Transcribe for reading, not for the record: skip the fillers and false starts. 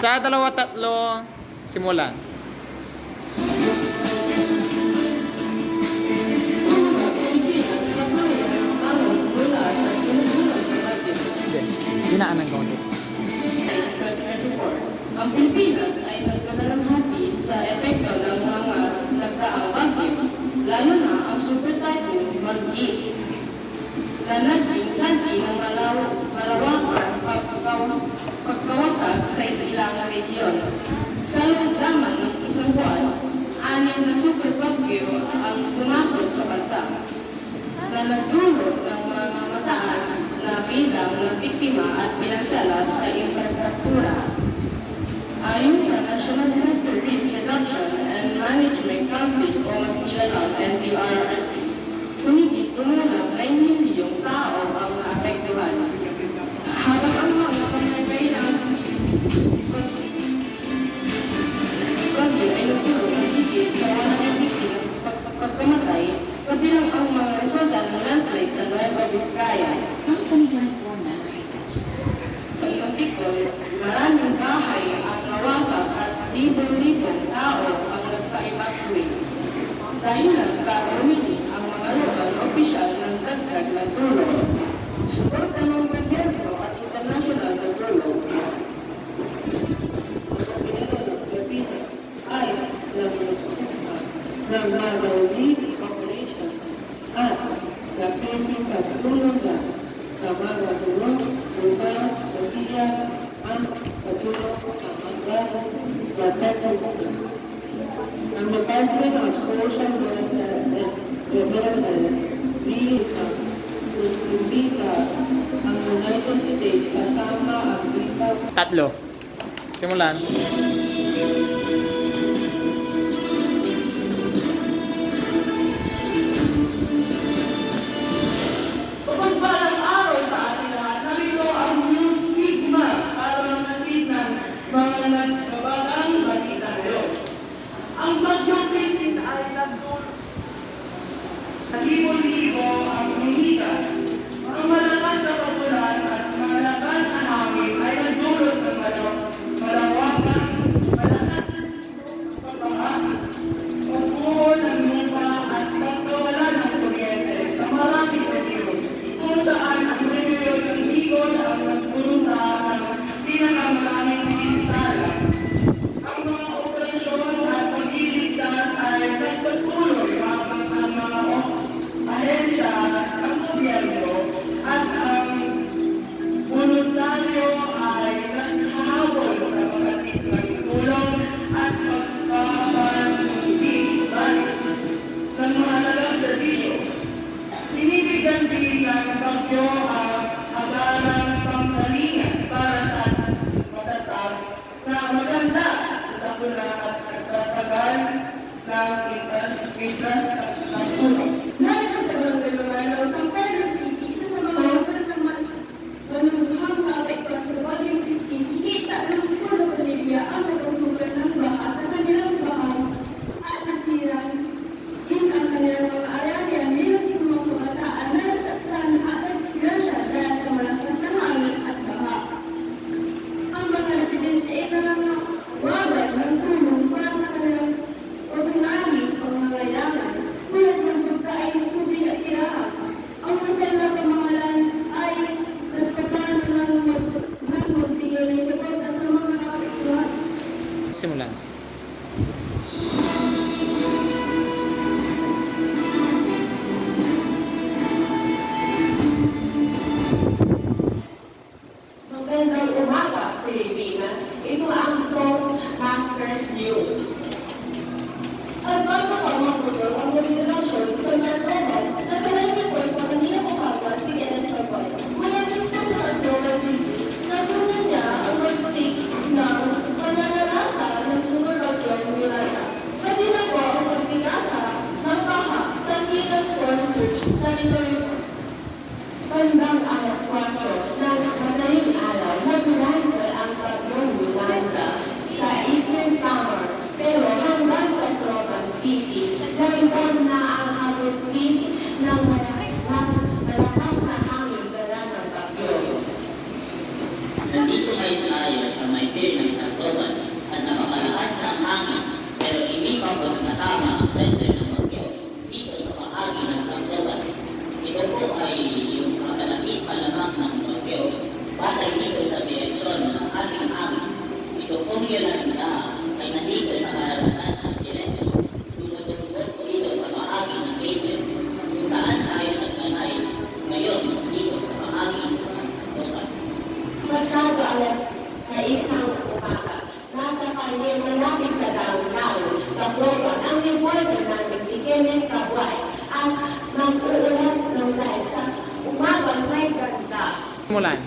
Sa dalawa, tatlo, simulan. Hinaan ng konti. 2024, ang Pilipinas ay nagkadalamhati sa epekto ng mga nagdaang bagyo, lalo na ang Super Typhoon Mag-i, na naging sanhi ng malawakang pagkawasag sa ilang rehiyon. Sa loob lamang ng isang buwan, 6 na super bagyo ang pumasok sa bansa, na nagdulot ng mga mataas na bilang ng biktima at pinansala sa infrastruktura. Ayon sa National Disaster Risk Reduction and Management Council o mas kilalang NDRRC, humigit kumulang 9 milyong tao ang naapektuhan. Habang ang mga pangangailangan bagyo ay nagtulong ng higit sa 160 ng pagkamatay, kabilang ang mga resulta ng landslide sa Nueva Vizcaya. Ang Bicol, maraming bahay ang nawasak at libong-libong tao ang nagpa-evacuate. Dahilan para humili ang mga lokal opisyal ng dagdag na tulong. Suporta ng gobyerno at international na tulong. Ay ng mga relief operations at napiling katulungan sa mga tulong upang magiging ang katulong sa mga napetuloy. Ang Department of Social Welfare and Development Pilipinas ang United States kasama ang iba't Tatlo. Simulan. Pagpalang araw sa ating lahat, narito ang New Sigma para manatid ng mga nagbabagang balita ngayon. Ang bagyong Christine ay nagdulot libo-libo ang lumitas. Ang malakas na pagulan at malakas na hangin ay nagdulot ng malawakang malakas na pagbaha, pagbuho ng lupa at pagkawala ng kuryente sa maraming rehiyon, kung saan ang rehiyon ng Bicol ang nagpurusa ng pinakamaraming pinsala. Ang mga operasyon at pagliligtas ay nagpatuloy habang ang mga ahensya ng gobyerno at ang voluntaryo ay naghahabol sa mga ng tulong at pagpapanumbig ng mga lalang serbisyo. Binibigyan din ng bagyo ang agarang panggalingan para sa matatag na maganda sa sakuna at nagtatagal ng infrastruktura. Narito sa Barangay Lumano, San Pedro City, isa sa mga lugar na maluluhang maapektuhan sa bagyong Christine, higit na 60 pamilya ang napasukan ng baha sa kanilang bahay at nasirang din ang kanilang mga area, meron din mga kabataan na nasaktan at disgrasya dahil sa malakas na hangin at baha. Ang mga residente ay nangangawagan ng tulong para sa kanilang ordinary pangangailangan tulad ng pagkain, tubig at tirahan. Ang hotel na pamahalaan ay nagpaplano ng magbigay ng suporta sa mga naapektuhan. Simulan. Magandang umaga, Pilipinas. Ito ang Toastmasters News. At bago pa maputol ang mobilisasyon sa Tacloban, nagkaroon po kanina umaga si Kenneth Lagoy. Mula mismo sa Tacloban City, natunan niya ang mag-seek ng pananalasa ng super bagyong Yolanda. Kanina po ang pagbigasa ng baha sa Kinang Storm Surge na nito bandang alas 4 ng madaling araw, nag-landfall ang bagyong Yolanda sa Eastern Samar, pero hanggang Tacloban City, naiwan na ang habutin ng malakas na hangin dala ng bagyo. Nandito kayo tayo sa may ng Tacloban ng hangin pero hindi pa po natama ang sentro ng bagyo dito sa bahagi ng Tacloban. Ito po ay yung makalapit palamang ng bagyo batay dito sa direksyon ng ating hangin. Ito pong Yolanda ay nandito sa karagatan ng diretsyon. Tumutumbok po dito sa bahagi ng Cleveland kung saan tayo naglanay ngayon dito sa bahagi ng Tacloban. Pasado alas 6 ng umaga, nasa kanya malapit sa downtown, Tacloban, ang reporter namin si Kenneth Cabuay ang mag-uulat ng live sa umagang may ganda. Simulan.